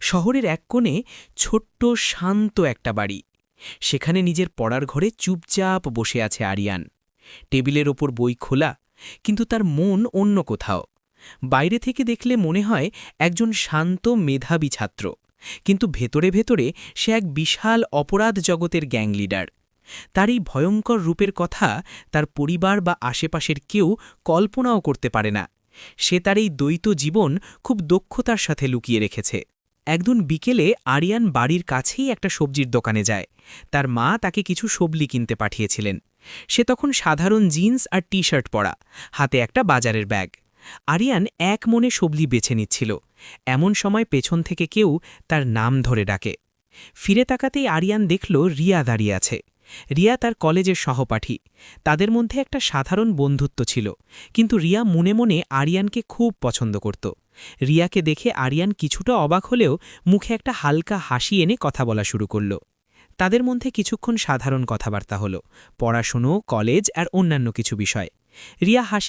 শহরের এক কোণে ছোট্ট শান্ত একটা বাড়ি। সেখানে নিজের পড়ার ঘরে চুপচাপ বসে আছে আরিয়ান। টেবিলের ওপর বই খোলা, কিন্তু তার মন অন্য কোথাও। বাইরে থেকে দেখলে মনে হয় একজন শান্ত মেধাবী ছাত্র, কিন্তু ভেতরে ভেতরে সে এক বিশাল অপরাধ জগতের গ্যাং লিডার। তার এই ভয়ঙ্কর রূপের কথা তার পরিবার বা আশেপাশের কেউ কল্পনাও করতে পারে না। সে তার এই দ্বৈত জীবন খুব দক্ষতার সাথে লুকিয়ে রেখেছে। একদিন বিকেলে আরিয়ান বাড়ির কাছেই একটা সবজির দোকানে যায়। তার মা তাকে কিছু সবজি কিনতে পাঠিয়েছিলেন। সে তখন সাধারণ জিন্স আর টি শার্ট পরা, হাতে একটা বাজারের ব্যাগ। আরিয়ান এক মনে সবজি বেছে নিচ্ছিল। এমন সময় পেছন থেকে কেউ তার নাম ধরে ডাকে। ফিরে তাকাতেই আরিয়ান দেখল রিয়া দাঁড়িয়ে আছে। রিয়া তার কলেজের সহপাঠী। তাদের মধ্যে একটা সাধারণ বন্ধুত্ব ছিল, কিন্তু রিয়া মনে মনে আরিয়ানকে খুব পছন্দ করত। রিয়াকে দেখে আরিয়ান কিছুটা অবাক হলেও মুখে একটা হালকা হাসি এনে কথা বলা শুরু করল। তাদের মধ্যে কিছুক্ষণ সাধারণ কথাবার্তা হলো, পড়াশুনো, কলেজ আর অন্যান্য কিছু বিষয়। রিয়া হাসি